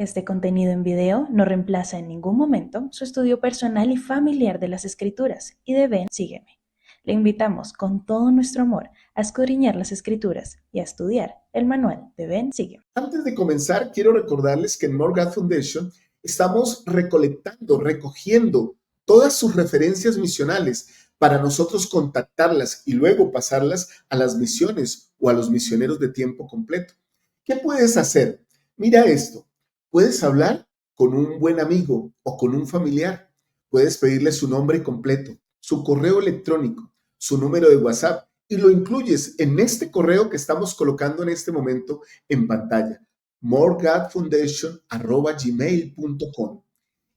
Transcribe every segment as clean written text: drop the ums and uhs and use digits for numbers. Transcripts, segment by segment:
Este contenido en video no reemplaza en ningún momento su estudio personal y familiar de las Escrituras y de Ven, sígueme. Le invitamos con todo nuestro amor a escudriñar las Escrituras y a estudiar el manual de Ven, sígueme. Antes de comenzar, quiero recordarles que en More God Foundation estamos recogiendo todas sus referencias misionales para nosotros contactarlas y luego pasarlas a las misiones o a los misioneros de tiempo completo. ¿Qué puedes hacer? Mira esto. Puedes hablar con un buen amigo o con un familiar. Puedes pedirle su nombre completo, su correo electrónico, su número de WhatsApp y lo incluyes en este correo que estamos colocando en este momento en pantalla, moregodfoundation@gmail.com,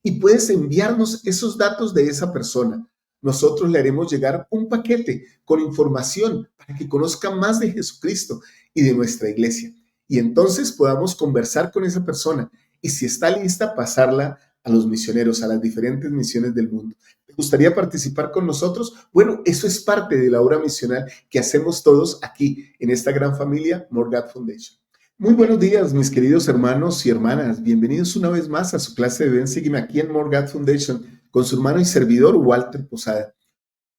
y puedes enviarnos esos datos de esa persona. Nosotros le haremos llegar un paquete con información para que conozca más de Jesucristo y de nuestra iglesia. Y entonces podamos conversar con esa persona y si está lista, pasarla a los misioneros, a las diferentes misiones del mundo. ¿Te gustaría participar con nosotros? Bueno, eso es parte de la obra misional que hacemos todos aquí en esta gran familia More God Foundation. Muy buenos días, mis queridos hermanos y hermanas. Bienvenidos una vez más a su clase de Ven, sígueme aquí en More God Foundation con su hermano y servidor Walter Posada.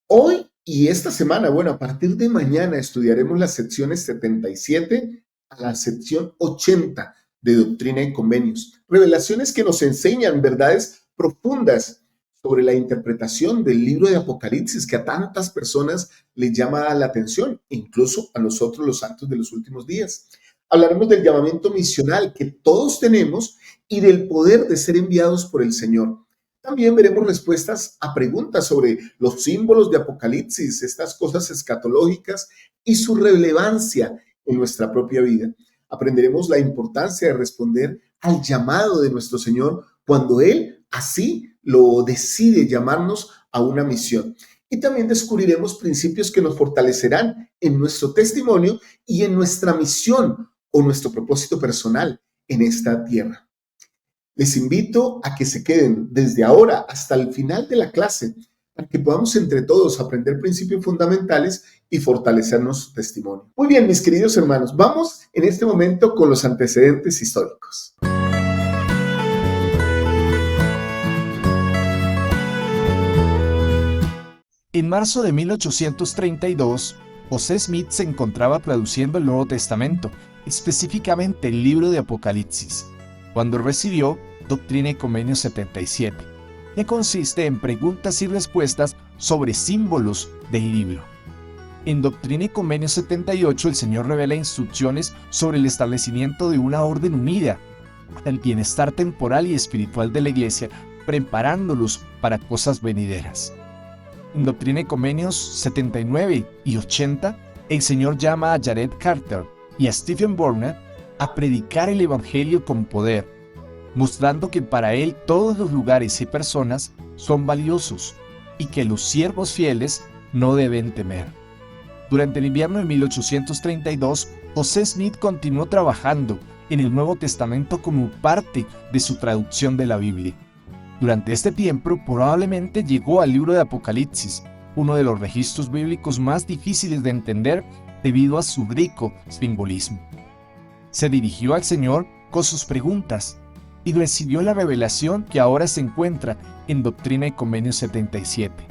Hoy y esta semana, bueno, a partir de mañana estudiaremos las secciones 77 a la sección 80 de Doctrina y Convenios. Revelaciones que nos enseñan verdades profundas sobre la interpretación del libro de Apocalipsis que a tantas personas les llama la atención, incluso a nosotros los santos de los últimos días. Hablaremos del llamamiento misional que todos tenemos y del poder de ser enviados por el Señor. También veremos respuestas a preguntas sobre los símbolos de Apocalipsis, estas cosas escatológicas y su relevancia en nuestra propia vida. Aprenderemos la importancia de responder al llamado de nuestro Señor cuando Él así lo decide llamarnos a una misión. Y también descubriremos principios que nos fortalecerán en nuestro testimonio y en nuestra misión o nuestro propósito personal en esta tierra. Les invito a que se queden desde ahora hasta el final de la clase para que podamos entre todos aprender principios fundamentales y fortalecer nuestro testimonio. Muy bien, mis queridos hermanos, vamos en este momento con los antecedentes históricos. En marzo de 1832, José Smith se encontraba traduciendo el Nuevo Testamento, específicamente el libro de Apocalipsis, cuando recibió Doctrina y Convenios 77, que consiste en preguntas y respuestas sobre símbolos del libro. En Doctrina y Convenios 78, el Señor revela instrucciones sobre el establecimiento de una orden unida para el bienestar temporal y espiritual de la Iglesia, preparándolos para cosas venideras. En Doctrina y Convenios 79 y 80, el Señor llama a Jared Carter y a Stephen Burnett a predicar el Evangelio con poder, mostrando que para Él todos los lugares y personas son valiosos y que los siervos fieles no deben temer. Durante el invierno de 1832, José Smith continuó trabajando en el Nuevo Testamento como parte de su traducción de la Biblia. Durante este tiempo probablemente llegó al libro de Apocalipsis, uno de los registros bíblicos más difíciles de entender debido a su rico simbolismo. Se dirigió al Señor con sus preguntas y recibió la revelación que ahora se encuentra en Doctrina y Convenios 77.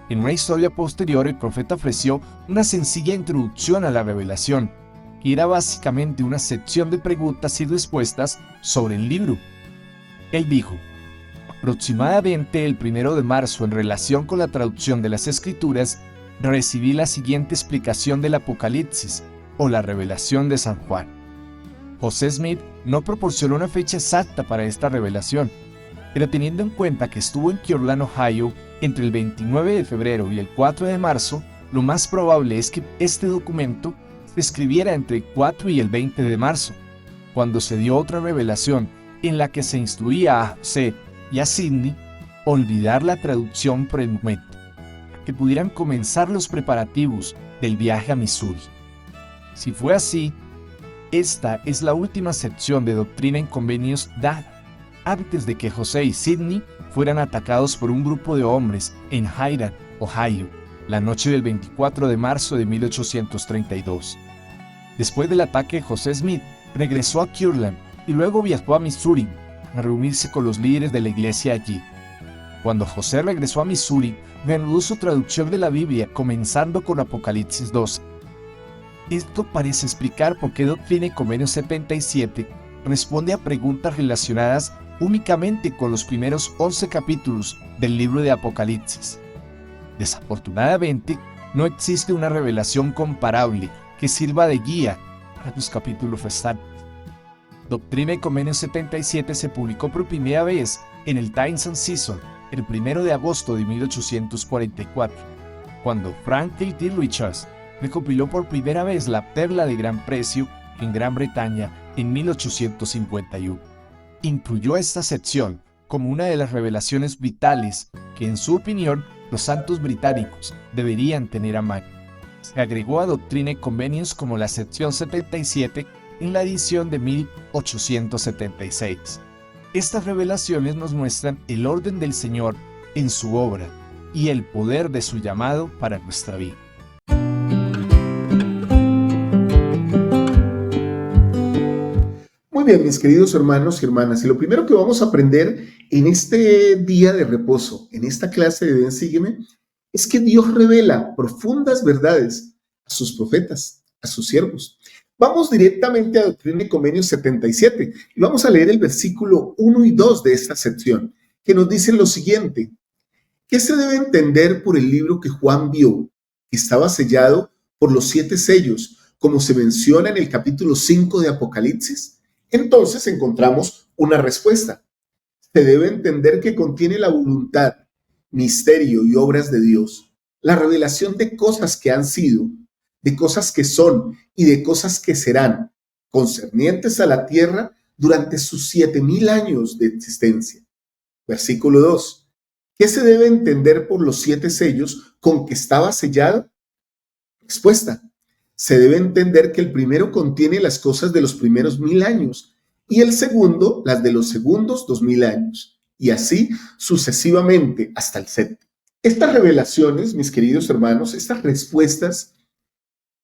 En una historia posterior, el profeta ofreció una sencilla introducción a la revelación, que era básicamente una sección de preguntas y respuestas sobre el libro. Él dijo: aproximadamente el 1 de marzo, en relación con la traducción de las Escrituras, recibí la siguiente explicación del Apocalipsis, o la revelación de San Juan. José Smith no proporcionó una fecha exacta para esta revelación, pero teniendo en cuenta que estuvo en Kiowa, Ohio, entre el 29 de febrero y el 4 de marzo, lo más probable es que este documento se escribiera entre el 4 y el 20 de marzo, cuando se dio otra revelación en la que se instruía a José y a Sidney a olvidar la traducción por el momento, que pudieran comenzar los preparativos del viaje a Missouri. Si fue así, esta es la última sección de Doctrina y Convenios dada antes de que José y Sidney fueran atacados por un grupo de hombres en Hiram, Ohio, la noche del 24 de marzo de 1832. Después del ataque, José Smith regresó a Kiowa y luego viajó a Missouri a reunirse con los líderes de la iglesia allí. Cuando José regresó a Missouri, reanudó su traducción de la Biblia, comenzando con Apocalipsis 2. Esto parece explicar por qué Doctrina y Convenios 77 responde a preguntas relacionadas únicamente con los primeros 11 capítulos del libro de Apocalipsis. Desafortunadamente, no existe una revelación comparable que sirva de guía para los capítulos restantes. Doctrina y Convenios 77 se publicó por primera vez en el Times and Season el 1 de agosto de 1844, cuando Franklin D. Richards recopiló por primera vez la Perla de Gran Precio en Gran Bretaña en 1851. Incluyó esta sección como una de las revelaciones vitales que, en su opinión, los santos británicos deberían tener a mano. Se agregó a Doctrina y Convenios como la sección 77 en la edición de 1876. Estas revelaciones nos muestran el orden del Señor en su obra y el poder de su llamado para nuestra vida. Muy bien, mis queridos hermanos y hermanas, y lo primero que vamos a aprender en este día de reposo, en esta clase de Ven, Sígueme, es que Dios revela profundas verdades a sus profetas, a sus siervos. Vamos directamente a Doctrina y Convenios 77 y vamos a leer el versículo 1 y 2 de esta sección, que nos dice lo siguiente: ¿qué se debe entender por el libro que Juan vio, que estaba sellado por los 7 sellos, como se menciona en el capítulo 5 de Apocalipsis? Entonces encontramos una respuesta. Se debe entender que contiene la voluntad, misterio y obras de Dios, la revelación de cosas que han sido, de cosas que son y de cosas que serán, concernientes a la tierra durante sus 7,000 años de existencia. Versículo 2. ¿Qué se debe entender por los 7 sellos con que estaba sellado? Respuesta. Se debe entender que el primero contiene las cosas de los primeros 1,000 años y el segundo las de los segundos 2,000 años, y así sucesivamente hasta el 7. Estas revelaciones, mis queridos hermanos, estas respuestas,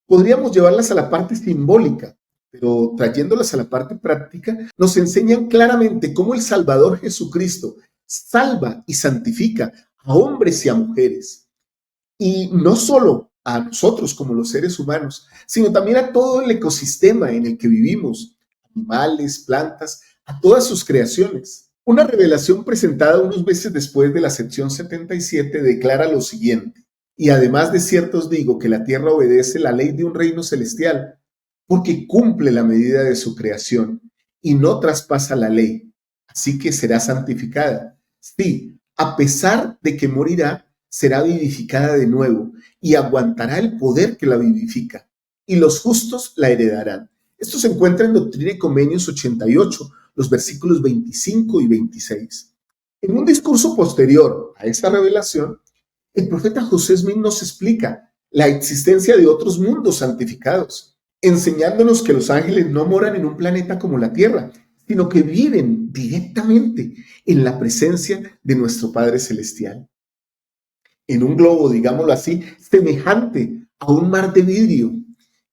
podríamos llevarlas a la parte simbólica, pero trayéndolas a la parte práctica, nos enseñan claramente cómo el Salvador Jesucristo salva y santifica a hombres y a mujeres. Y no solo a nosotros como los seres humanos, sino también a todo el ecosistema en el que vivimos, animales, plantas, a todas sus creaciones. Una revelación presentada unos meses después de la sección 77 declara lo siguiente: y además de cierto os digo que la tierra obedece la ley de un reino celestial, porque cumple la medida de su creación y no traspasa la ley, así que será santificada. Sí, a pesar de que morirá, será vivificada de nuevo y aguantará el poder que la vivifica, y los justos la heredarán. Esto se encuentra en Doctrina y Convenios 88, los versículos 25 y 26. En un discurso posterior a esta revelación, el profeta José Smith nos explica la existencia de otros mundos santificados, enseñándonos que los ángeles no moran en un planeta como la Tierra, sino que viven directamente en la presencia de nuestro Padre Celestial. En un globo, digámoslo así, semejante a un mar de vidrio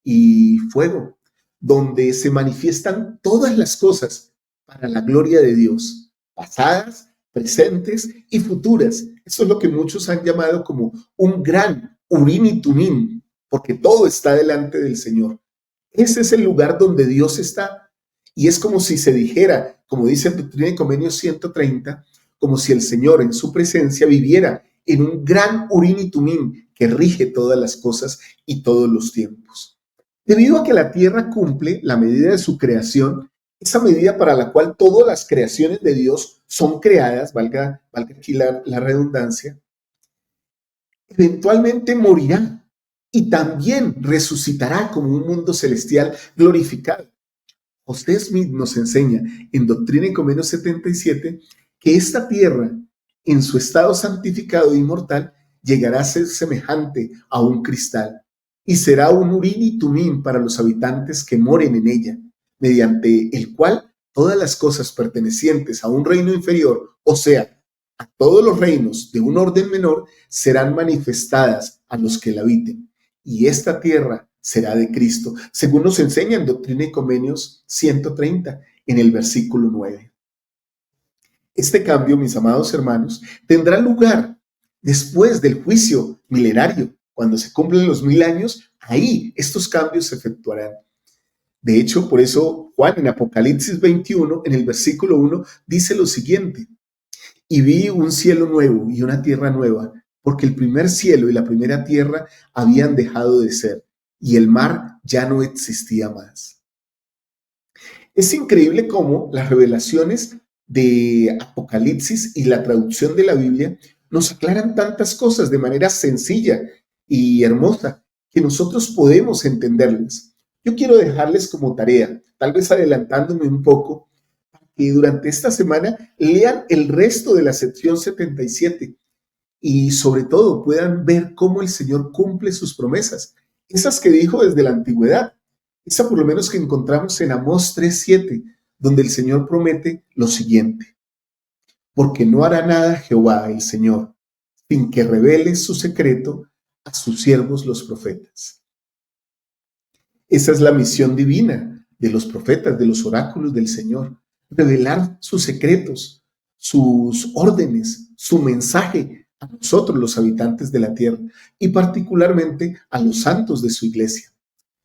y fuego, donde se manifiestan todas las cosas para la gloria de Dios, pasadas, presentes y futuras. Eso es lo que muchos han llamado como un gran Urim y Tumim, porque todo está delante del Señor. Ese es el lugar donde Dios está. Y es como si se dijera, como dice en Doctrina y Convenios 130, como si el Señor en su presencia viviera en un gran Urim y Tumim que rige todas las cosas y todos los tiempos. Debido a que la tierra cumple la medida de su creación, esa medida para la cual todas las creaciones de Dios son creadas, valga aquí la redundancia, eventualmente morirá y también resucitará como un mundo celestial glorificado. José Smith nos enseña en Doctrina y Convenios 77 que esta tierra, en su estado santificado e inmortal, llegará a ser semejante a un cristal y será un Urim y Tumim para los habitantes que moren en ella, mediante el cual todas las cosas pertenecientes a un reino inferior, o sea, a todos los reinos de un orden menor, serán manifestadas a los que la habiten. Y esta tierra será de Cristo, según nos enseña en Doctrina y Convenios 130, en el versículo 9. Este cambio, mis amados hermanos, tendrá lugar después del juicio milenario. Cuando se cumplen los 1000 años, ahí estos cambios se efectuarán. De hecho, por eso Juan en Apocalipsis 21, en el versículo 1, dice lo siguiente: y vi un cielo nuevo y una tierra nueva, porque el primer cielo y la primera tierra habían dejado de ser, y el mar ya no existía más. Es increíble cómo las revelaciones de Apocalipsis y la traducción de la Biblia nos aclaran tantas cosas de manera sencilla y hermosa que nosotros podemos entenderlas. Yo quiero dejarles como tarea, tal vez adelantándome un poco, que durante esta semana lean el resto de la sección 77 y sobre todo puedan ver cómo el Señor cumple sus promesas, esas que dijo desde la antigüedad, esa por lo menos que encontramos en Amós 3:7, donde el Señor promete lo siguiente: porque no hará nada Jehová el Señor sin que revele su secreto a sus siervos los profetas. Esa es la misión divina de los profetas, de los oráculos del Señor: revelar sus secretos, sus órdenes, su mensaje a nosotros, los habitantes de la tierra, y particularmente a los santos de su iglesia.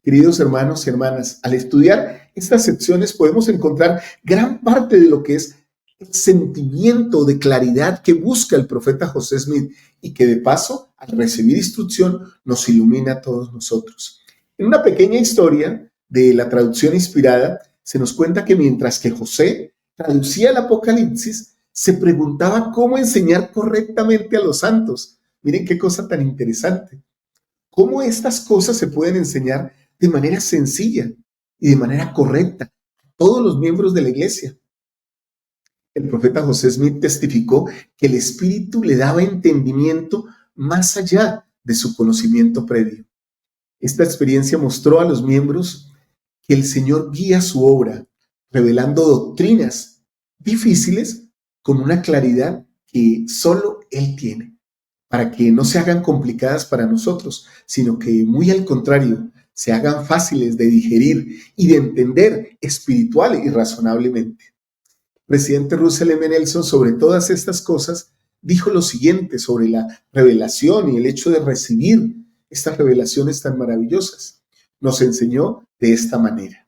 Queridos hermanos y hermanas, al estudiar estas secciones podemos encontrar gran parte de lo que es el sentimiento de claridad que busca el profeta José Smith y que de paso, al recibir instrucción, nos ilumina a todos nosotros. En una pequeña historia de la traducción inspirada, se nos cuenta que mientras que José traducía el Apocalipsis, se preguntaba cómo enseñar correctamente a los santos. Miren qué cosa tan interesante. Cómo estas cosas se pueden enseñar de manera sencilla y de manera correcta a todos los miembros de la iglesia. El profeta José Smith testificó que el Espíritu le daba entendimiento más allá de su conocimiento previo. Esta experiencia mostró a los miembros que el Señor guía su obra, revelando doctrinas difíciles con una claridad que solo Él tiene, para que no se hagan complicadas para nosotros, sino que muy al contrario, se hagan fáciles de digerir y de entender espiritual y razonablemente. El presidente Russell M. Nelson, sobre todas estas cosas, dijo lo siguiente sobre la revelación y el hecho de recibir estas revelaciones tan maravillosas. Nos enseñó de esta manera: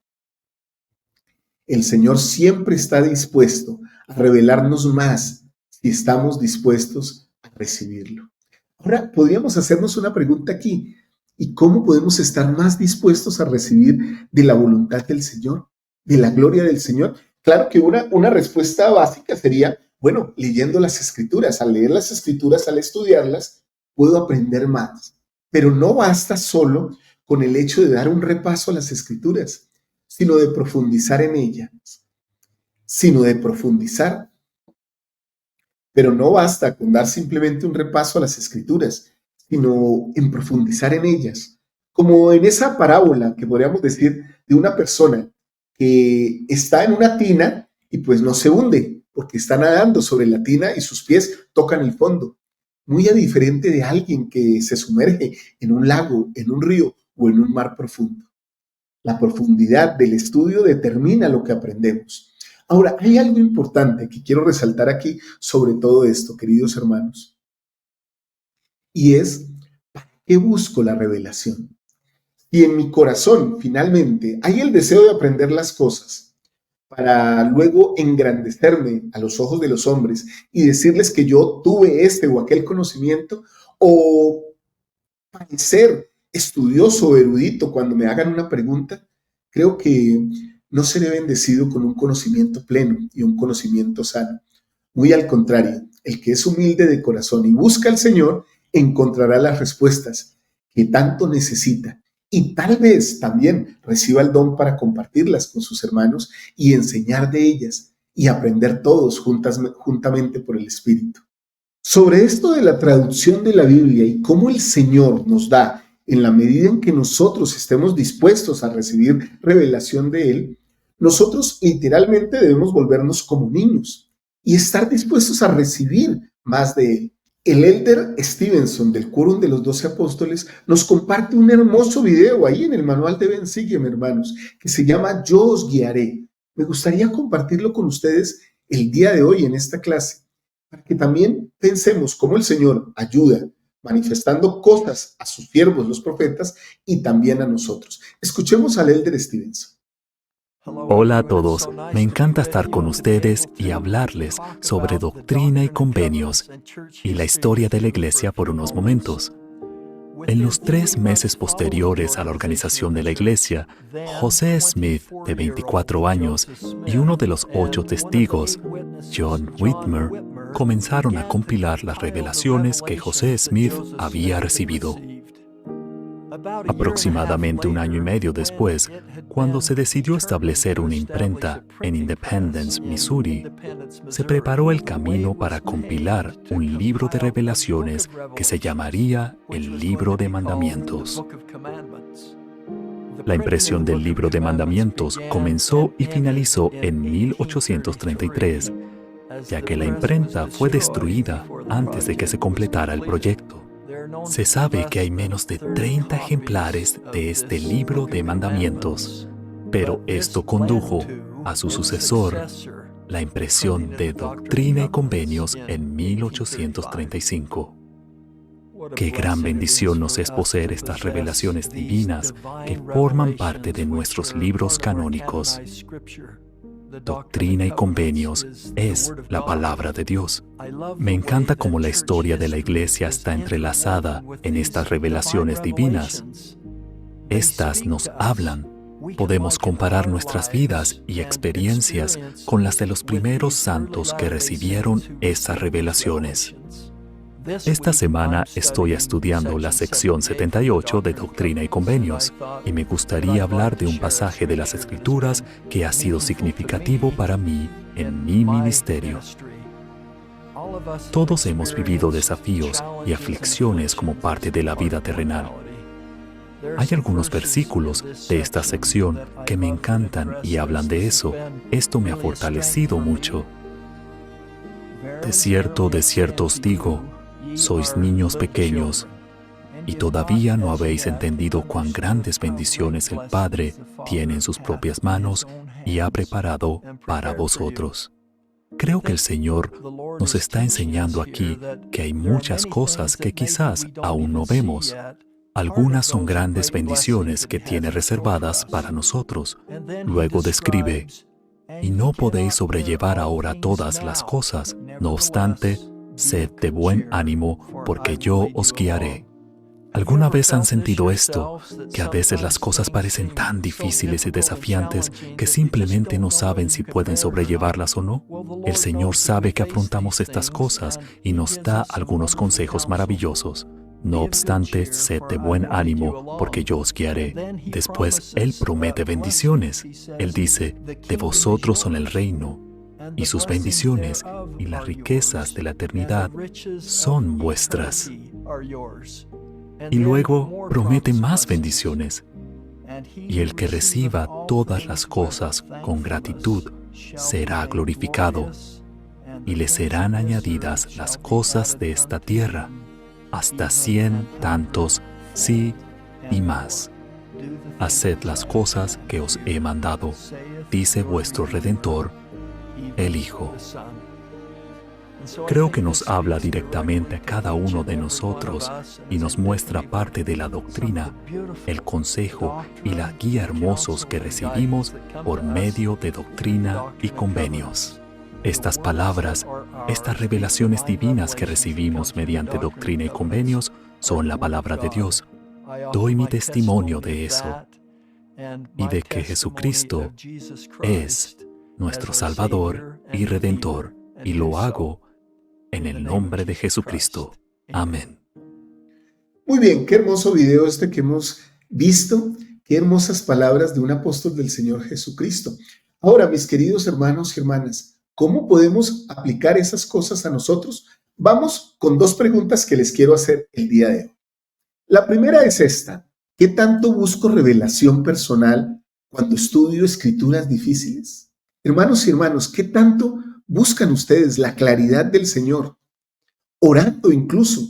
el Señor siempre está dispuesto a revelarnos más si estamos dispuestos a recibirlo. Ahora, podríamos hacernos una pregunta aquí: ¿y cómo podemos estar más dispuestos a recibir de la voluntad del Señor, de la gloria del Señor? Claro que una respuesta básica sería, bueno, leyendo las Escrituras. Al leer las Escrituras, al estudiarlas, puedo aprender más. Pero no basta solo con el hecho de dar un repaso a las Escrituras, sino de profundizar en ellas. Pero no basta con dar simplemente un repaso a las Escrituras, sino en profundizar en ellas. Como en esa parábola que podríamos decir de una persona que está en una tina y pues no se hunde porque está nadando sobre la tina y sus pies tocan el fondo. Muy a diferente de alguien que se sumerge en un lago, en un río o en un mar profundo. La profundidad del estudio determina lo que aprendemos. Ahora, hay algo importante que quiero resaltar aquí sobre todo esto, queridos hermanos, y es: ¿para qué busco la revelación? Y en mi corazón, finalmente, hay el deseo de aprender las cosas para luego engrandecerme a los ojos de los hombres y decirles que yo tuve este o aquel conocimiento, o parecer estudioso o erudito cuando me hagan una pregunta. Creo que no seré bendecido con un conocimiento pleno y un conocimiento sano. Muy al contrario, el que es humilde de corazón y busca al Señor encontrará las respuestas que tanto necesita, y tal vez también reciba el don para compartirlas con sus hermanos y enseñar de ellas y aprender todos juntamente por el Espíritu. Sobre esto de la traducción de la Biblia y cómo el Señor nos da, en la medida en que nosotros estemos dispuestos a recibir revelación de Él, nosotros literalmente debemos volvernos como niños y estar dispuestos a recibir más de Él. El elder Stevenson del Quórum de los 12 Apóstoles nos comparte un hermoso video ahí en el manual de Ben Sigem, hermanos, que se llama Yo os guiaré. me gustaría compartirlo con ustedes el día de hoy en esta clase, para que también pensemos cómo el Señor ayuda manifestando cosas a sus siervos, los profetas, y también a nosotros. Escuchemos al Elder Stevenson. Hola a todos, me encanta estar con ustedes y hablarles sobre doctrina y convenios y la historia de la Iglesia por unos momentos. En los 3 meses posteriores a la organización de la Iglesia, José Smith, de 24 años, y uno de los 8 testigos, John Whitmer, comenzaron a compilar las revelaciones que José Smith había recibido. Aproximadamente 1 año y medio después, cuando se decidió establecer una imprenta en Independence, Missouri, se preparó el camino para compilar un libro de revelaciones que se llamaría el Libro de Mandamientos. La impresión del Libro de Mandamientos comenzó y finalizó en 1833, ya que la imprenta fue destruida antes de que se completara el proyecto. Se sabe que hay menos de 30 ejemplares de este Libro de Mandamientos, pero esto condujo a su sucesor, la impresión de Doctrina y Convenios en 1835. Qué gran bendición nos es poseer estas revelaciones divinas que forman parte de nuestros libros canónicos. Doctrina y Convenios es la palabra de Dios. Me encanta cómo la historia de la Iglesia está entrelazada en estas revelaciones divinas. Estas nos hablan. Podemos comparar nuestras vidas y experiencias con las de los primeros santos que recibieron esas revelaciones. Esta semana estoy estudiando la sección 78 de Doctrina y Convenios y me gustaría hablar de un pasaje de las Escrituras que ha sido significativo para mí en mi ministerio. Todos hemos vivido desafíos y aflicciones como parte de la vida terrenal. Hay algunos versículos de esta sección que me encantan y hablan de eso. Esto me ha fortalecido mucho. De cierto os digo, sois niños pequeños, y todavía no habéis entendido cuán grandes bendiciones el Padre tiene en sus propias manos y ha preparado para vosotros. Creo que el Señor nos está enseñando aquí que hay muchas cosas que quizás aún no vemos. Algunas son grandes bendiciones que tiene reservadas para nosotros. Luego describe, y no podéis sobrellevar ahora todas las cosas, no obstante, sed de buen ánimo, porque yo os guiaré. ¿Alguna vez han sentido esto? Que a veces las cosas parecen tan difíciles y desafiantes que simplemente no saben si pueden sobrellevarlas o no. El Señor sabe que afrontamos estas cosas y nos da algunos consejos maravillosos. No obstante, sed de buen ánimo, porque yo os guiaré. Después, Él promete bendiciones. Él dice, de vosotros son el reino, y sus bendiciones y las riquezas de la eternidad son vuestras. Y luego promete más bendiciones. Y el que reciba todas las cosas con gratitud será glorificado, y le serán añadidas las cosas de esta tierra, hasta 100 tantos, sí y más. Haced las cosas que os he mandado, dice vuestro Redentor, el Hijo. Creo que nos habla directamente a cada uno de nosotros y nos muestra parte de la doctrina, el consejo y la guía hermosos que recibimos por medio de Doctrina y Convenios. Estas palabras, estas revelaciones divinas que recibimos mediante Doctrina y Convenios son la palabra de Dios. Doy mi testimonio de eso y de que Jesucristo es nuestro Salvador y Redentor, y lo hago en el nombre de Jesucristo. Amén. Muy bien, qué hermoso video este que hemos visto, qué hermosas palabras de un apóstol del Señor Jesucristo. Ahora, mis queridos hermanos y hermanas, ¿cómo podemos aplicar esas cosas a nosotros? Vamos con 2 preguntas que les quiero hacer el día de hoy. La primera es esta: ¿qué tanto busco revelación personal cuando estudio escrituras difíciles? Hermanos y hermanas, ¿qué tanto buscan ustedes la claridad del Señor? Orando incluso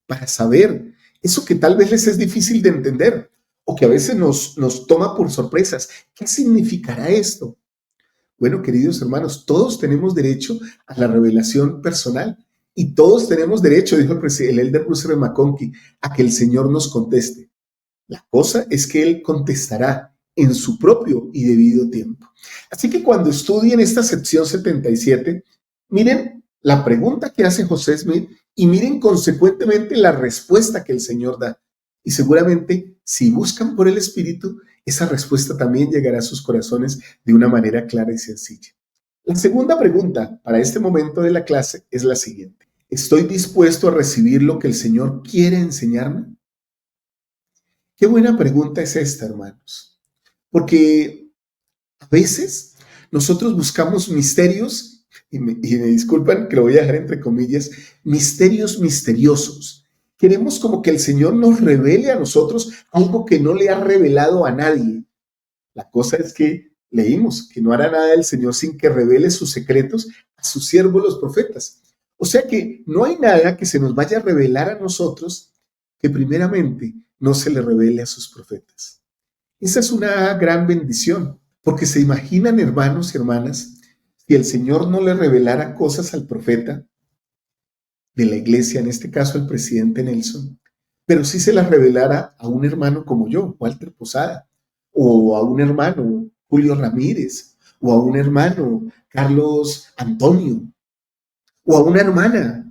para saber eso que tal vez les es difícil de entender o que a veces nos toma por sorpresas. ¿Qué significará esto? Bueno, queridos hermanos, todos tenemos derecho a la revelación personal y todos tenemos derecho, dijo el elder Bruce R. McConkie, a que el Señor nos conteste. La cosa es que Él contestará en su propio y debido tiempo. Así que cuando estudien esta sección 77, miren la pregunta que hace José Smith y miren consecuentemente la respuesta que el Señor da. Y seguramente, si buscan por el Espíritu, esa respuesta también llegará a sus corazones de una manera clara y sencilla. La segunda pregunta para este momento de la clase es la siguiente. ¿Estoy dispuesto a recibir lo que el Señor quiere enseñarme? Qué buena pregunta es esta, hermanos. Porque a veces nosotros buscamos misterios, y me disculpan que lo voy a dejar entre comillas, misterios misteriosos. Queremos como que el Señor nos revele a nosotros algo que no le ha revelado a nadie. La cosa es que leímos que no hará nada el Señor sin que revele sus secretos a sus siervos los profetas. O sea que no hay nada que se nos vaya a revelar a nosotros que primeramente no se le revele a sus profetas. Esa es una gran bendición, porque se imaginan, hermanos y hermanas, si el Señor no le revelara cosas al profeta de la iglesia, en este caso el presidente Nelson, pero sí se las revelara a un hermano como yo, Walter Posada, o a un hermano, Julio Ramírez, o a un hermano, Carlos Antonio, o a una hermana,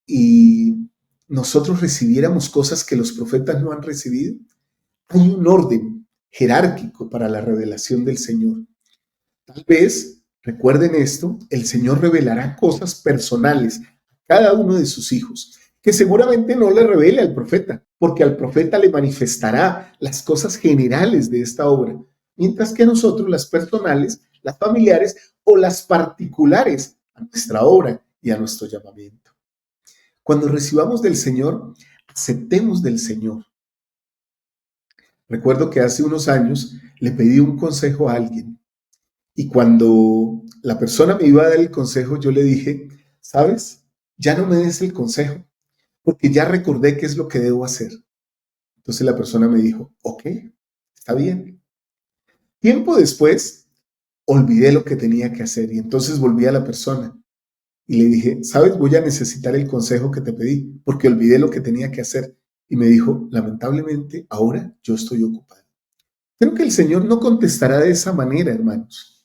y nosotros recibiéramos cosas que los profetas no han recibido. Hay un orden jerárquico para la revelación del Señor. Tal vez, recuerden esto, el Señor revelará cosas personales a cada uno de sus hijos, que seguramente no le revele al profeta, porque al profeta le manifestará las cosas generales de esta obra, mientras que a nosotros las personales, las familiares o las particulares a nuestra obra y a nuestro llamamiento. Cuando recibamos del Señor, aceptemos del Señor. Recuerdo que hace unos años le pedí un consejo a alguien y cuando la persona me iba a dar el consejo, yo le dije, ¿sabes? Ya no me des el consejo porque ya recordé qué es lo que debo hacer. Entonces la persona me dijo, ok, está bien. Tiempo después, olvidé lo que tenía que hacer y entonces volví a la persona y le dije, ¿sabes? Voy a necesitar el consejo que te pedí porque olvidé lo que tenía que hacer. Y me dijo, lamentablemente, ahora yo estoy ocupado. Creo que el Señor no contestará de esa manera, hermanos,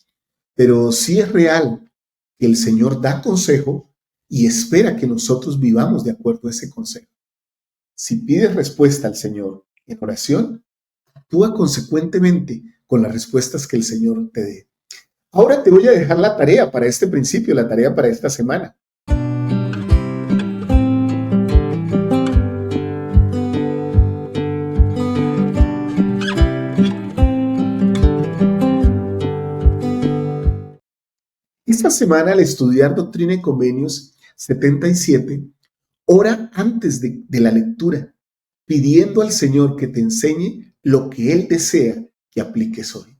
pero sí es real que el Señor da consejo y espera que nosotros vivamos de acuerdo a ese consejo. Si pides respuesta al Señor en oración, actúa consecuentemente con las respuestas que el Señor te dé. Ahora te voy a dejar la tarea para este principio, la tarea para esta semana. Esta semana, al estudiar Doctrina y Convenios 77, ora antes de la lectura, pidiendo al Señor que te enseñe lo que Él desea que apliques hoy.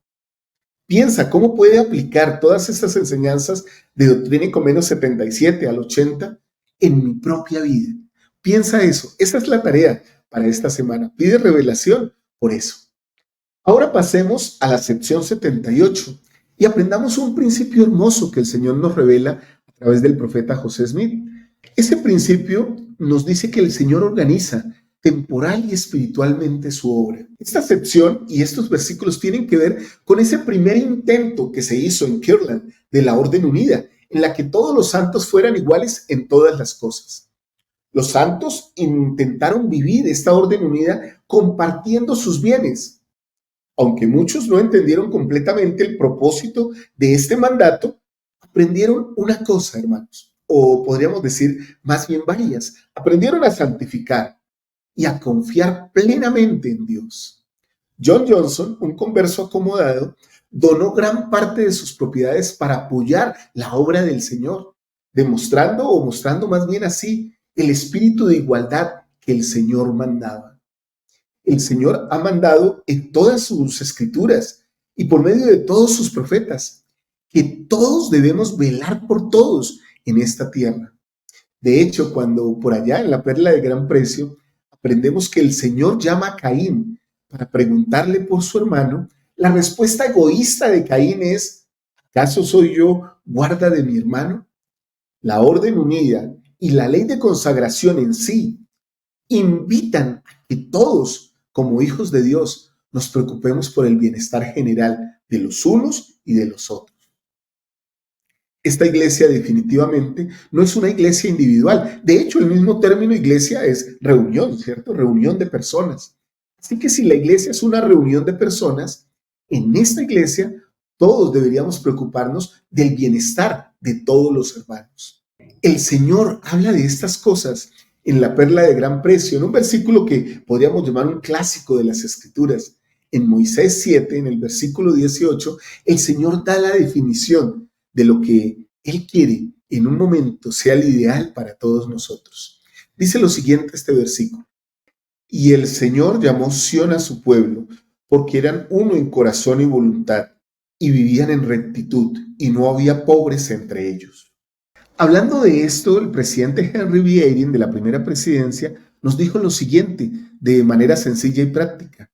Piensa cómo puede aplicar todas estas enseñanzas de Doctrina y Convenios 77 al 80 en mi propia vida. Piensa eso. Esa es la tarea para esta semana. Pide revelación por eso. Ahora pasemos a la sección 78 y aprendamos un principio hermoso que el Señor nos revela a través del profeta José Smith. Ese principio nos dice que el Señor organiza temporal y espiritualmente su obra. Esta sección y estos versículos tienen que ver con ese primer intento que se hizo en Kirtland de la Orden Unida, en la que todos los santos fueran iguales en todas las cosas. Los santos intentaron vivir esta Orden Unida compartiendo sus bienes. Aunque muchos no entendieron completamente el propósito de este mandato, aprendieron una cosa, hermanos, o podríamos decir más bien varias. Aprendieron a santificar y a confiar plenamente en Dios. John Johnson, un converso acomodado, donó gran parte de sus propiedades para apoyar la obra del Señor, mostrando más bien así el espíritu de igualdad que el Señor mandaba. El Señor ha mandado en todas sus escrituras y por medio de todos sus profetas que todos debemos velar por todos en esta tierra. De hecho, cuando por allá en la perla de gran precio aprendemos que el Señor llama a Caín para preguntarle por su hermano, la respuesta egoísta de Caín es: ¿Acaso soy yo guarda de mi hermano? La orden unida y la ley de consagración en sí invitan a que todos, como hijos de Dios, nos preocupemos por el bienestar general de los unos y de los otros. Esta iglesia definitivamente no es una iglesia individual. De hecho, el mismo término iglesia es reunión, ¿cierto? Reunión de personas. Así que si la iglesia es una reunión de personas, en esta iglesia todos deberíamos preocuparnos del bienestar de todos los hermanos. El Señor habla de estas cosas en la perla de gran precio, en un versículo que podríamos llamar un clásico de las Escrituras. En Moisés 7, en el versículo 18, el Señor da la definición de lo que Él quiere en un momento sea el ideal para todos nosotros. Dice lo siguiente este versículo: y el Señor llamó Sión a su pueblo, porque eran uno en corazón y voluntad, y vivían en rectitud, y no había pobres entre ellos. Hablando de esto, el presidente Henry B. Eyring de la primera presidencia nos dijo lo siguiente de manera sencilla y práctica: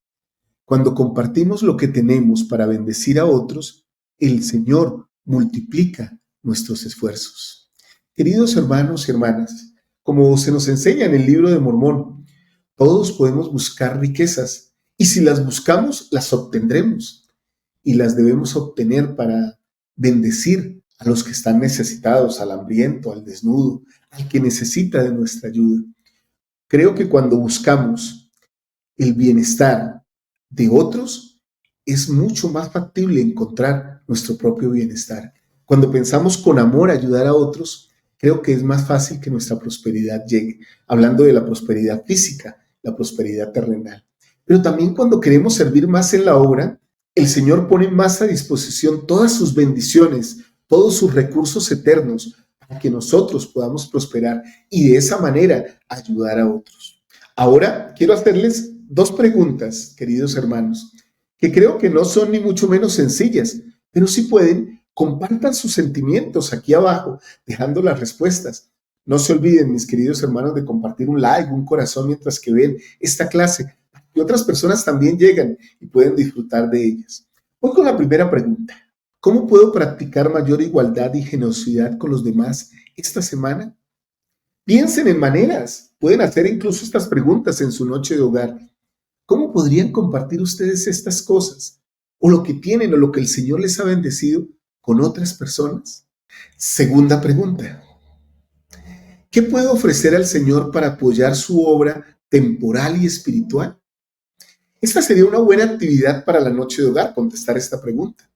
cuando compartimos lo que tenemos para bendecir a otros, el Señor multiplica nuestros esfuerzos. Queridos hermanos y hermanas, como se nos enseña en el libro de Mormón, todos podemos buscar riquezas y si las buscamos, las obtendremos y las debemos obtener para bendecir a los que están necesitados, al hambriento, al desnudo, al que necesita de nuestra ayuda. Creo que cuando buscamos el bienestar de otros, es mucho más factible encontrar nuestro propio bienestar. Cuando pensamos con amor ayudar a otros, creo que es más fácil que nuestra prosperidad llegue. Hablando de la prosperidad física, la prosperidad terrenal. Pero también cuando queremos servir más en la obra, el Señor pone más a disposición todas sus bendiciones, todos sus recursos eternos, para que nosotros podamos prosperar y de esa manera ayudar a otros. Ahora quiero hacerles dos preguntas, queridos hermanos, que creo que no son ni mucho menos sencillas, pero si pueden, compartan sus sentimientos aquí abajo, dejando las respuestas. No se olviden, mis queridos hermanos, de compartir un like, un corazón mientras que ven esta clase, y otras personas también llegan y pueden disfrutar de ellas. Voy con la primera pregunta. ¿Cómo puedo practicar mayor igualdad y generosidad con los demás esta semana? Piensen en maneras. Pueden hacer incluso estas preguntas en su noche de hogar. ¿Cómo podrían compartir ustedes estas cosas o lo que tienen o lo que el Señor les ha bendecido con otras personas? Segunda pregunta. ¿Qué puedo ofrecer al Señor para apoyar su obra temporal y espiritual? Esta sería una buena actividad para la noche de hogar, contestar esta pregunta.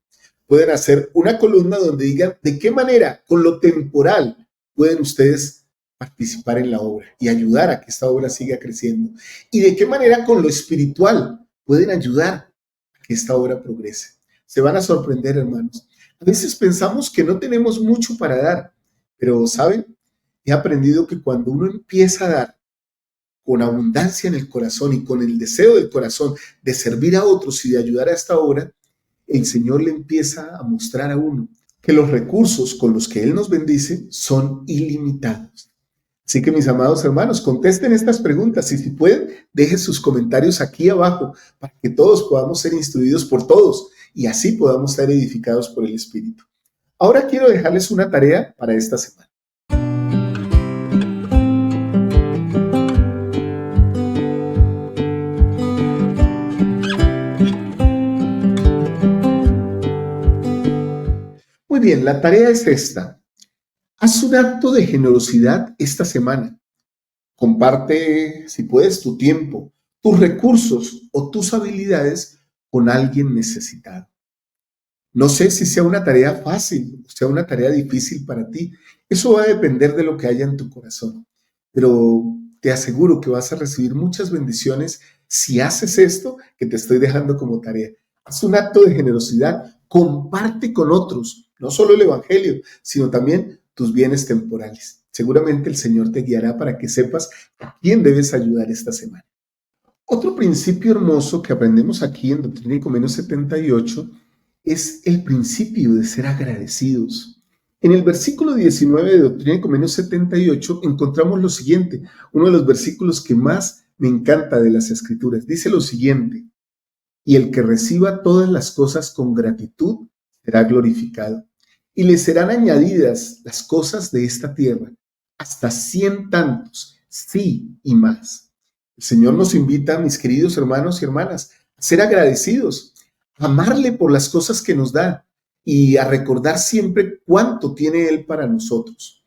Pueden hacer una columna donde digan de qué manera con lo temporal pueden ustedes participar en la obra y ayudar a que esta obra siga creciendo. Y de qué manera con lo espiritual pueden ayudar a que esta obra progrese. Se van a sorprender, hermanos. A veces pensamos que no tenemos mucho para dar, pero ¿saben? He aprendido que cuando uno empieza a dar con abundancia en el corazón y con el deseo del corazón de servir a otros y de ayudar a esta obra, el Señor le empieza a mostrar a uno que los recursos con los que Él nos bendice son ilimitados. Así que, mis amados hermanos, contesten estas preguntas y si pueden, dejen sus comentarios aquí abajo para que todos podamos ser instruidos por todos y así podamos ser edificados por el Espíritu. Ahora quiero dejarles una tarea para esta semana. Muy bien, la tarea es esta. Haz un acto de generosidad esta semana. Comparte, si puedes, tu tiempo, tus recursos o tus habilidades con alguien necesitado. No sé si sea una tarea fácil o sea una tarea difícil para ti. Eso va a depender de lo que haya en tu corazón. Pero te aseguro que vas a recibir muchas bendiciones si haces esto que te estoy dejando como tarea. Haz un acto de generosidad, comparte con otros, no solo el Evangelio, sino también tus bienes temporales. Seguramente el Señor te guiará para que sepas a quién debes ayudar esta semana. Otro principio hermoso que aprendemos aquí en Doctrina y Convenios 78 es el principio de ser agradecidos. En el versículo 19 de Doctrina y Convenios 78 encontramos lo siguiente, uno de los versículos que más me encanta de las Escrituras. Dice lo siguiente: y el que reciba todas las cosas con gratitud será glorificado, y le serán añadidas las cosas de esta tierra, hasta 100 tantos, sí y más. El Señor nos invita, mis queridos hermanos y hermanas, a ser agradecidos, a amarle por las cosas que nos da y a recordar siempre cuánto tiene Él para nosotros.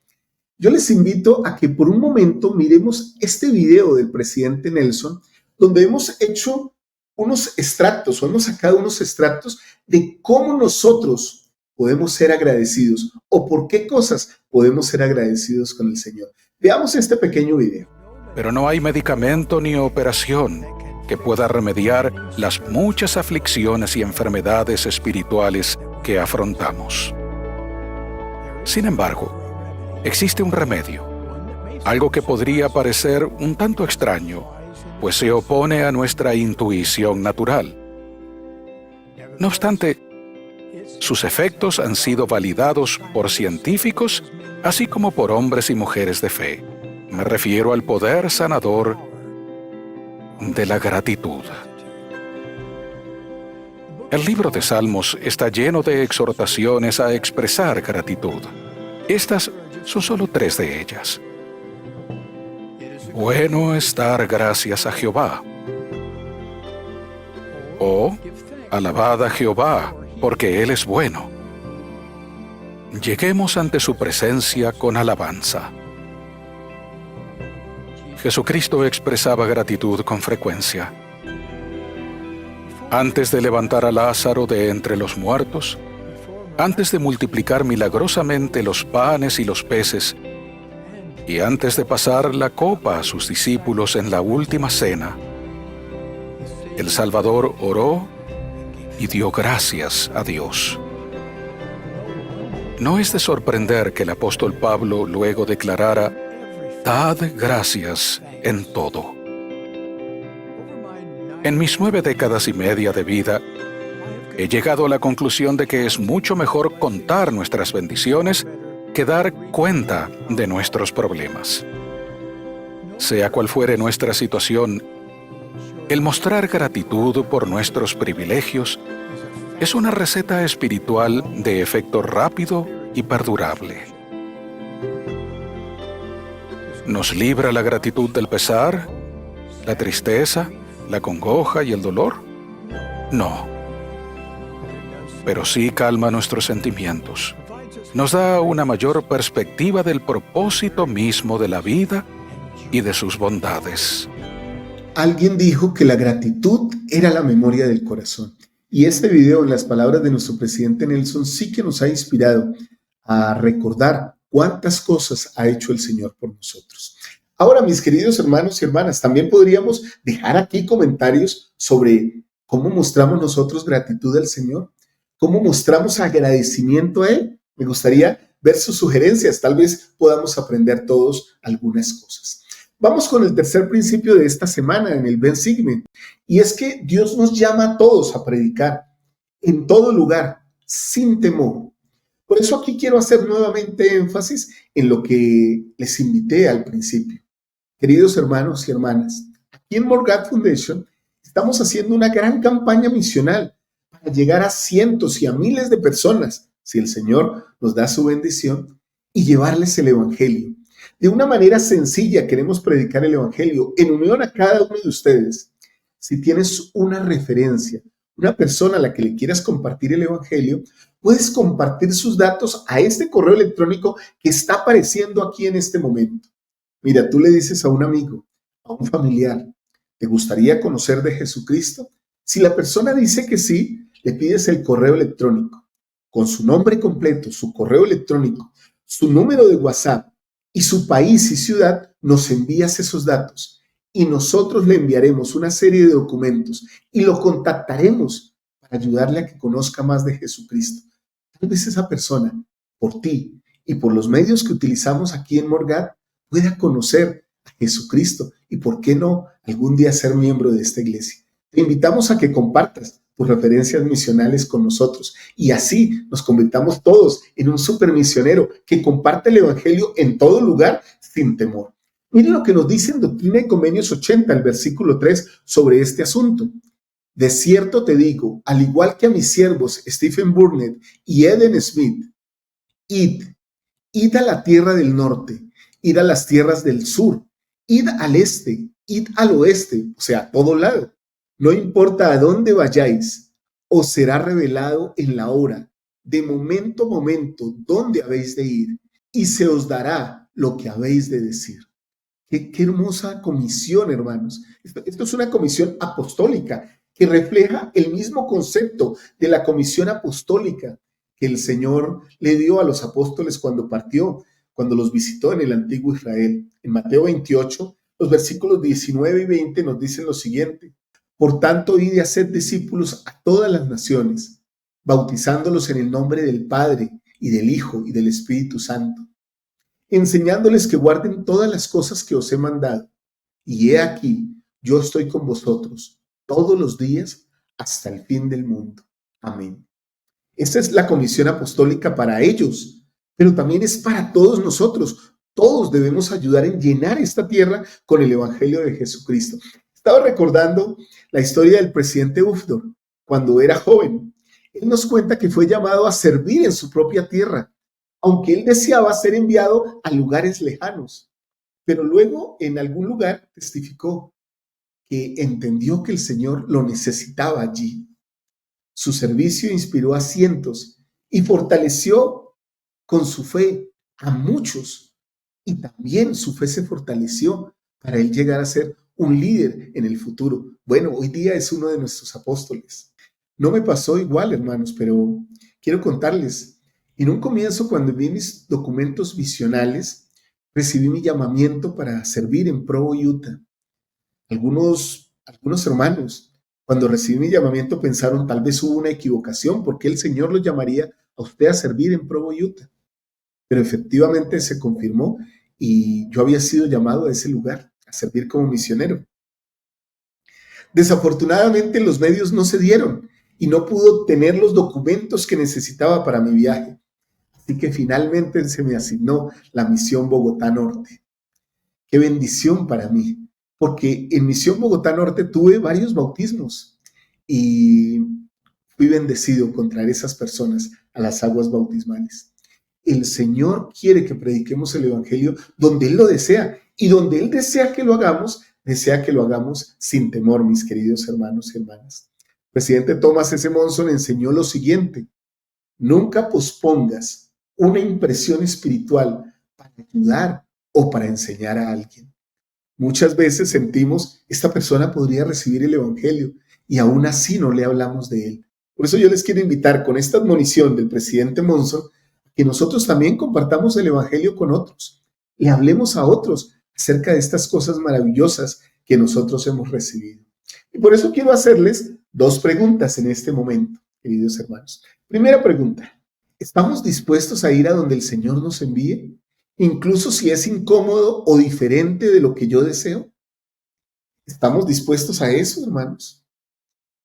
Yo les invito a que por un momento miremos este video del presidente Nelson, donde hemos hecho unos extractos o hemos sacado unos extractos de cómo nosotros podemos ser agradecidos o por qué cosas podemos ser agradecidos con el Señor. Veamos este pequeño video. Pero no hay medicamento ni operación que pueda remediar las muchas aflicciones y enfermedades espirituales que afrontamos. Sin embargo, existe un remedio, algo que podría parecer un tanto extraño, pues se opone a nuestra intuición natural. No obstante, sus efectos han sido validados por científicos, así como por hombres y mujeres de fe. Me refiero al poder sanador de la gratitud. El libro de Salmos está lleno de exhortaciones a expresar gratitud. Estas son solo 3 de ellas. Bueno es dar gracias a Jehová. O alabad a Jehová, porque Él es bueno. Lleguemos ante su presencia con alabanza. Jesucristo expresaba gratitud con frecuencia. Antes de levantar a Lázaro de entre los muertos, antes de multiplicar milagrosamente los panes y los peces, y antes de pasar la copa a sus discípulos en la última cena, el Salvador oró y dio gracias a Dios. No es de sorprender que el apóstol Pablo luego declarara: «Dad gracias en todo». En mis 9 décadas y media de vida, he llegado a la conclusión de que es mucho mejor contar nuestras bendiciones que dar cuenta de nuestros problemas. Sea cual fuere nuestra situación, el mostrar gratitud por nuestros privilegios es una receta espiritual de efecto rápido y perdurable. ¿Nos libra la gratitud del pesar, la tristeza, la congoja y el dolor? No. Pero sí calma nuestros sentimientos. Nos da una mayor perspectiva del propósito mismo de la vida y de sus bondades. Alguien dijo que la gratitud era la memoria del corazón. Y este video, en las palabras de nuestro presidente Nelson, sí que nos ha inspirado a recordar cuántas cosas ha hecho el Señor por nosotros. Ahora, mis queridos hermanos y hermanas, también podríamos dejar aquí comentarios sobre cómo mostramos nosotros gratitud al Señor, cómo mostramos agradecimiento a Él. Me gustaría ver sus sugerencias, tal vez podamos aprender todos algunas cosas. Vamos con el tercer principio de esta semana en el Ben Sigmen, y es que Dios nos llama a todos a predicar en todo lugar, sin temor. Por eso aquí quiero hacer nuevamente énfasis en lo que les invité al principio. Queridos hermanos y hermanas, aquí en Morgat Foundation estamos haciendo una gran campaña misional para llegar a cientos y a miles de personas, si el Señor nos da su bendición, y llevarles el Evangelio. De una manera sencilla queremos predicar el Evangelio en unión a cada uno de ustedes. Si tienes una referencia, una persona a la que le quieras compartir el Evangelio, puedes compartir sus datos a este correo electrónico que está apareciendo aquí en este momento. Mira, tú le dices a un amigo, a un familiar, ¿te gustaría conocer de Jesucristo? Si la persona dice que sí, le pides el correo electrónico con su nombre completo, su correo electrónico, su número de WhatsApp y su país y ciudad. Nos envías esos datos y nosotros le enviaremos una serie de documentos y lo contactaremos para ayudarle a que conozca más de Jesucristo. Tal vez esa persona, por ti y por los medios que utilizamos aquí en Morgat, pueda conocer a Jesucristo y, ¿por qué no, algún día ser miembro de esta iglesia? Te invitamos a que compartas tus referencias misionales con nosotros y así nos convirtamos todos en un supermisionero que comparte el Evangelio en todo lugar sin temor. Miren lo que nos dice en Doctrina y Convenios 80, el versículo 3, sobre este asunto. De cierto te digo, al igual que a mis siervos Stephen Burnett y Eden Smith, id, id a la tierra del norte, id a las tierras del sur, id al este, id al oeste, o sea, a todo lado. No importa a dónde vayáis, os será revelado en la hora, de momento a momento, dónde habéis de ir, y se os dará lo que habéis de decir. Qué hermosa comisión, hermanos. Esto es una comisión apostólica que refleja el mismo concepto de la comisión apostólica que el Señor le dio a los apóstoles cuando partió, cuando los visitó en el antiguo Israel. En Mateo 28, los versículos 19 y 20 nos dicen lo siguiente: por tanto, id y haced discípulos a todas las naciones, bautizándolos en el nombre del Padre y del Hijo y del Espíritu Santo, enseñándoles que guarden todas las cosas que os he mandado. Y he aquí, yo estoy con vosotros todos los días hasta el fin del mundo. Amén. Esta es la comisión apostólica para ellos, pero también es para todos nosotros. Todos debemos ayudar en llenar esta tierra con el Evangelio de Jesucristo. Estaba recordando la historia del presidente Ufdor cuando era joven. Él nos cuenta que fue llamado a servir en su propia tierra, aunque él deseaba ser enviado a lugares lejanos. Pero luego en algún lugar testificó que entendió que el Señor lo necesitaba allí. Su servicio inspiró a cientos y fortaleció con su fe a muchos. Y también su fe se fortaleció para él llegar a ser un líder en el futuro. Bueno, hoy día es uno de nuestros apóstoles. No me pasó igual, hermanos, pero quiero contarles. En un comienzo, cuando vi mis documentos visionales, recibí mi llamamiento para servir en Provo, Utah. Algunos hermanos, cuando recibí mi llamamiento, pensaron tal vez hubo una equivocación, porque el Señor lo llamaría a usted a servir en Provo, Utah. Pero efectivamente se confirmó y yo había sido llamado a ese lugar, a servir como misionero. Desafortunadamente los medios no se dieron y no pude obtener los documentos que necesitaba para mi viaje. Así que finalmente se me asignó la misión Bogotá Norte. Qué bendición para mí, porque en misión Bogotá Norte tuve varios bautismos y fui bendecido con traer esas personas a las aguas bautismales. El Señor quiere que prediquemos el Evangelio donde Él lo desea, y donde Él desea que lo hagamos sin temor, mis queridos hermanos y hermanas. El presidente Thomas S. Monson enseñó lo siguiente: nunca pospongas una impresión espiritual para ayudar o para enseñar a alguien. Muchas veces sentimos, esta persona podría recibir el Evangelio, y aún así no le hablamos de él. Por eso yo les quiero invitar con esta admonición del presidente Monson, que nosotros también compartamos el Evangelio con otros, le hablemos a otros acerca de estas cosas maravillosas que nosotros hemos recibido. Y por eso quiero hacerles dos preguntas en este momento, queridos hermanos. Primera pregunta: ¿estamos dispuestos a ir a donde el Señor nos envíe, incluso si es incómodo o diferente de lo que yo deseo? ¿Estamos dispuestos a eso, hermanos?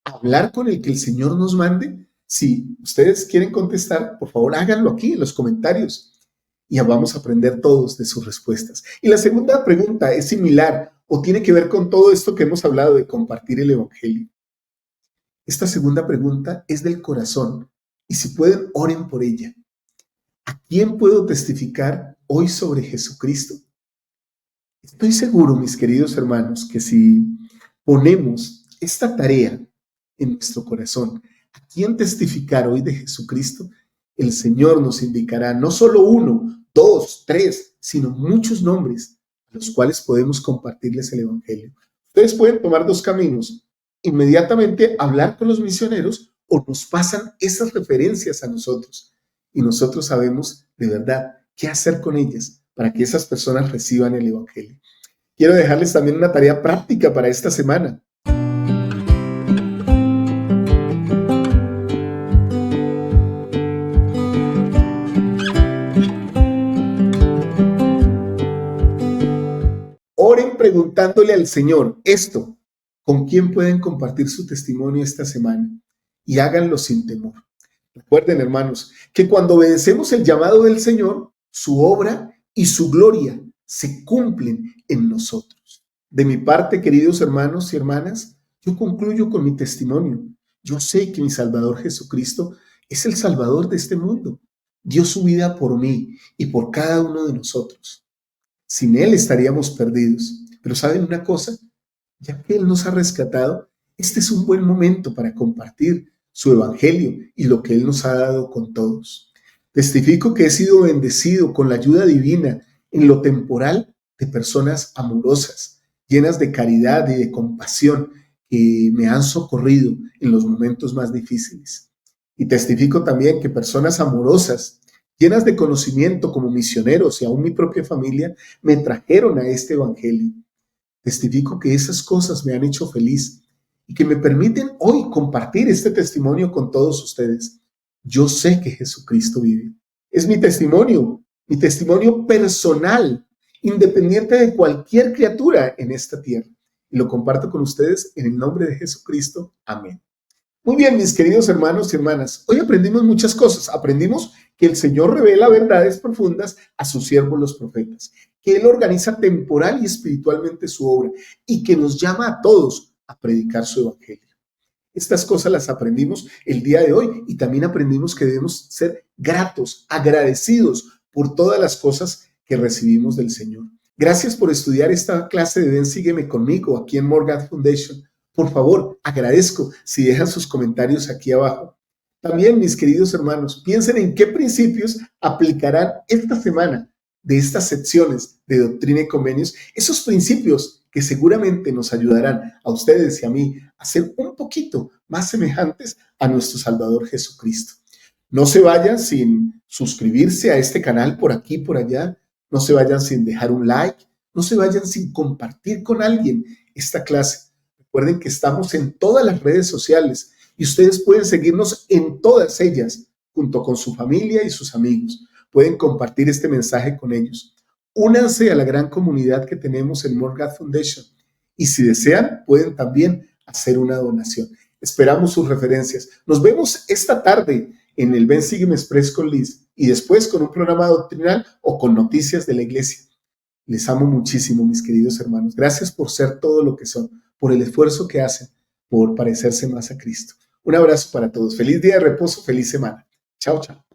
¿Hablar con el que el Señor nos mande? Si ustedes quieren contestar, por favor háganlo aquí en los comentarios y vamos a aprender todos de sus respuestas. Y la segunda pregunta es similar o tiene que ver con todo esto que hemos hablado de compartir el Evangelio. Esta segunda pregunta es del corazón y si pueden, oren por ella. ¿A quién puedo testificar hoy sobre Jesucristo? Estoy seguro, mis queridos hermanos, que si ponemos esta tarea en nuestro corazón, ¿a quién testificar hoy de Jesucristo? El Señor nos indicará no solo 1, 2, 3, sino muchos nombres a los cuales podemos compartirles el Evangelio. Ustedes pueden tomar dos caminos: inmediatamente hablar con los misioneros, o nos pasan esas referencias a nosotros y nosotros sabemos de verdad qué hacer con ellas para que esas personas reciban el Evangelio. Quiero dejarles también una tarea práctica para esta semana. Oren preguntándole al Señor esto: ¿con quién pueden compartir su testimonio esta semana? Y háganlo sin temor. Recuerden, hermanos, que cuando obedecemos el llamado del Señor, su obra y su gloria se cumplen en nosotros. De mi parte, queridos hermanos y hermanas, yo concluyo con mi testimonio. Yo sé que mi Salvador Jesucristo es el Salvador de este mundo. dio su vida por mí y por cada uno de nosotros. Sin Él estaríamos perdidos. Pero ¿saben una cosa? Ya que Él nos ha rescatado, este es un buen momento para compartir su evangelio y lo que Él nos ha dado con todos. Testifico que he sido bendecido con la ayuda divina en lo temporal de personas amorosas, llenas de caridad y de compasión, que me han socorrido en los momentos más difíciles. Y testifico también que personas amorosas, llenas de conocimiento como misioneros y aún mi propia familia, me trajeron a este evangelio. Testifico que esas cosas me han hecho feliz y que me permiten hoy compartir este testimonio con todos ustedes. Yo sé que Jesucristo vive. Es mi testimonio personal, independiente de cualquier criatura en esta tierra. Y lo comparto con ustedes en el nombre de Jesucristo. Amén. Muy bien, mis queridos hermanos y hermanas, hoy aprendimos muchas cosas. Aprendimos que el Señor revela verdades profundas a sus siervos los profetas, que Él organiza temporal y espiritualmente su obra y que nos llama a todos a predicar su evangelio. Estas cosas las aprendimos el día de hoy y también aprendimos que debemos ser gratos, agradecidos por todas las cosas que recibimos del Señor. Gracias por estudiar esta clase de Ven, sígueme conmigo aquí en Morgan Foundation. Por favor, agradezco si dejan sus comentarios aquí abajo. También, mis queridos hermanos, piensen en qué principios aplicarán esta semana de estas secciones de Doctrina y Convenios, esos principios que seguramente nos ayudarán a ustedes y a mí a ser un poquito más semejantes a nuestro Salvador Jesucristo. No se vayan sin suscribirse a este canal por aquí, por allá. No se vayan sin dejar un like. No se vayan sin compartir con alguien esta clase. Recuerden que estamos en todas las redes sociales y ustedes pueden seguirnos en todas ellas junto con su familia y sus amigos. Pueden compartir este mensaje con ellos. Únanse a la gran comunidad que tenemos en Morgan Foundation y si desean pueden también hacer una donación. Esperamos sus referencias. Nos vemos esta tarde en el Ven Sígueme Express con Liz y después con un programa doctrinal o con noticias de la iglesia. Les amo muchísimo, mis queridos hermanos. Gracias por ser todo lo que son, por el esfuerzo que hacen, por parecerse más a Cristo. Un abrazo para todos. Feliz día de reposo, feliz semana. Chao, chao.